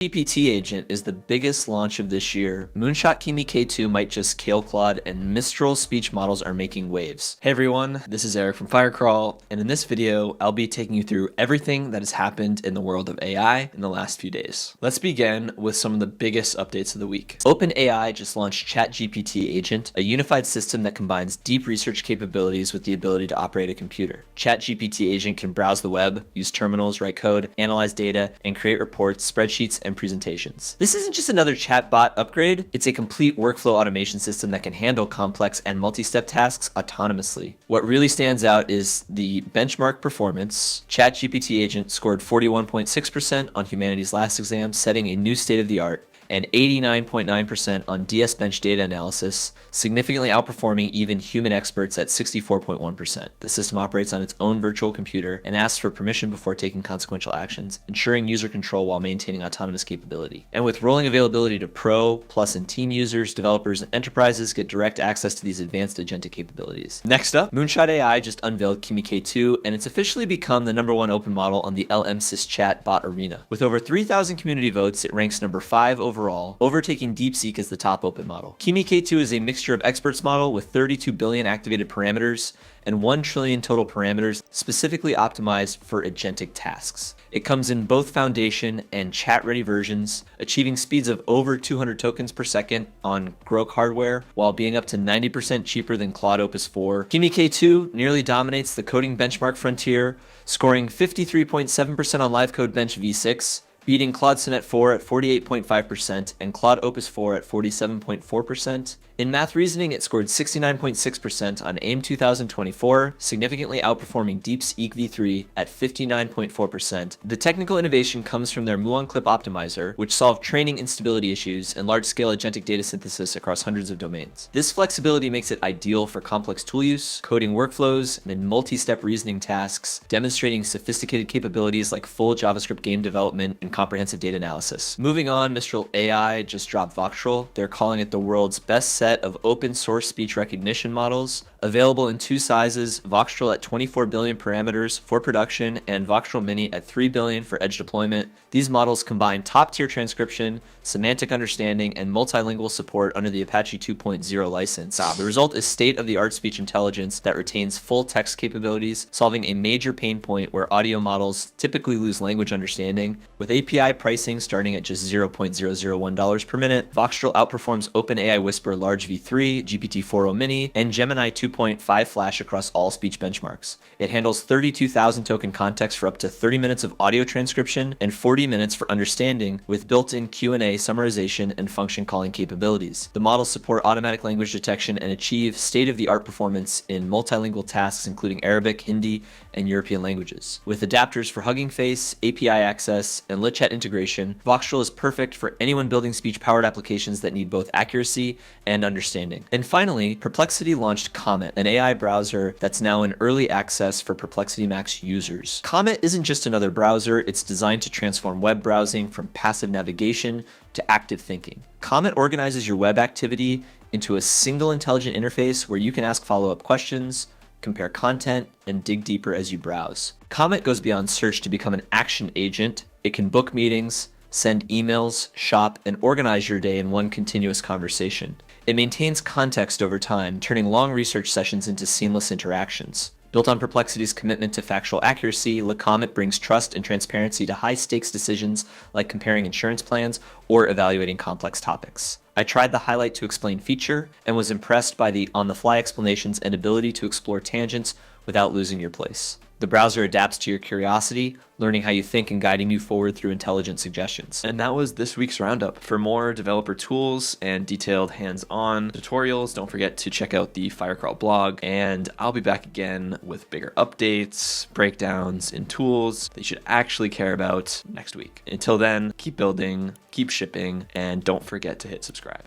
GPT agent is the biggest launch of this year. Moonshot Kimi K2 might just kill Claude, and Mistral speech models are making waves. Hey everyone, this is Eric from Firecrawl, and in this video, I'll be taking you through everything that has happened in the world of AI in the last few days. Let's begin with some of the biggest updates of the week. OpenAI just launched ChatGPT Agent, a unified system that combines deep research capabilities with the ability to operate a computer. ChatGPT Agent can browse the web, use terminals, write code, analyze data, and create reports, spreadsheets, and presentations. This isn't just another chatbot upgrade, it's a complete workflow automation system that can handle complex and multi-step tasks autonomously. What really stands out is the benchmark performance. ChatGPT Agent scored 41.6% on humanity's last exam, setting a new state of the art, and 89.9% on DS Bench data analysis, significantly outperforming even human experts at 64.1%. The system operates on its own virtual computer and asks for permission before taking consequential actions, ensuring user control while maintaining autonomous capability. And with rolling availability to Pro, Plus, and Team users, developers, and enterprises get direct access to these advanced agentic capabilities. Next up, Moonshot AI just unveiled Kimi K2, and it's officially become the #1 open model on the LM-Sys chat bot arena. With over 3,000 community votes, it ranks number 5 overall, overtaking DeepSeek as the top open model. Kimi K2 is a mixture of experts model with 32 billion activated parameters and 1 trillion total parameters specifically optimized for agentic tasks. It comes in both foundation and chat-ready versions, achieving speeds of over 200 tokens per second on Grok hardware, while being up to 90% cheaper than Claude Opus 4. Kimi K2 nearly dominates the coding benchmark frontier, scoring 53.7% on Live Code Bench v6, beating Claude Sonnet 4 at 48.5% and Claude Opus 4 at 47.4%. In math reasoning, it scored 69.6% on AIM 2024, significantly outperforming DeepSeek v3 at 59.4%. The technical innovation comes from their muon clip optimizer, which solved training instability issues and large-scale agentic data synthesis across hundreds of domains. This flexibility makes it ideal for complex tool use, coding workflows, and multi-step reasoning tasks, demonstrating sophisticated capabilities like full JavaScript game development and comprehensive data analysis. Moving on, Mistral AI just dropped Voxtral. They're calling it the world's best set of open source speech recognition models, available in 2 sizes, Voxtral at 24 billion parameters for production and Voxtral Mini at 3 billion for edge deployment. These models combine top-tier transcription, semantic understanding, and multilingual support under the Apache 2.0 license. The result is state-of-the-art speech intelligence that retains full text capabilities, solving a major pain point where audio models typically lose language understanding. With API pricing starting at just $0.001 per minute, Voxtral outperforms OpenAI Whisper Large v3, GPT-4o Mini, and Gemini 2.5 Flash across all speech benchmarks. It handles 32,000 token context for up to 30 minutes of audio transcription and 40 minutes for understanding, with built-in Q&A summarization and function calling capabilities. The models support automatic language detection and achieve state-of-the-art performance in multilingual tasks including Arabic, Hindi, and European languages. With adapters for Hugging Face, API access, and lit chat integration, Voxtral is perfect for anyone building speech-powered applications that need both accuracy and understanding. And finally, Perplexity launched Comet, an AI browser that's now in early access for Perplexity Max users. Comet isn't just another browser, it's designed to transform web browsing from passive navigation to active thinking. Comet organizes your web activity into a single intelligent interface where you can ask follow-up questions, compare content, and dig deeper as you browse. Comet goes beyond search to become an action agent. It can book meetings, send emails, shop, and organize your day in one continuous conversation. It maintains context over time, turning long research sessions into seamless interactions. Built on Perplexity's commitment to factual accuracy, Comet brings trust and transparency to high-stakes decisions like comparing insurance plans or evaluating complex topics. I tried the highlight to explain feature and was impressed by the on-the-fly explanations and ability to explore tangents without losing your place. The browser adapts to your curiosity, learning how you think and guiding you forward through intelligent suggestions. And that was this week's Roundup. For more developer tools and detailed hands-on tutorials, don't forget to check out the Firecrawl blog, and I'll be back again with bigger updates, breakdowns, and tools that you should actually care about next week. Until then, keep building, keep shipping, and don't forget to hit subscribe.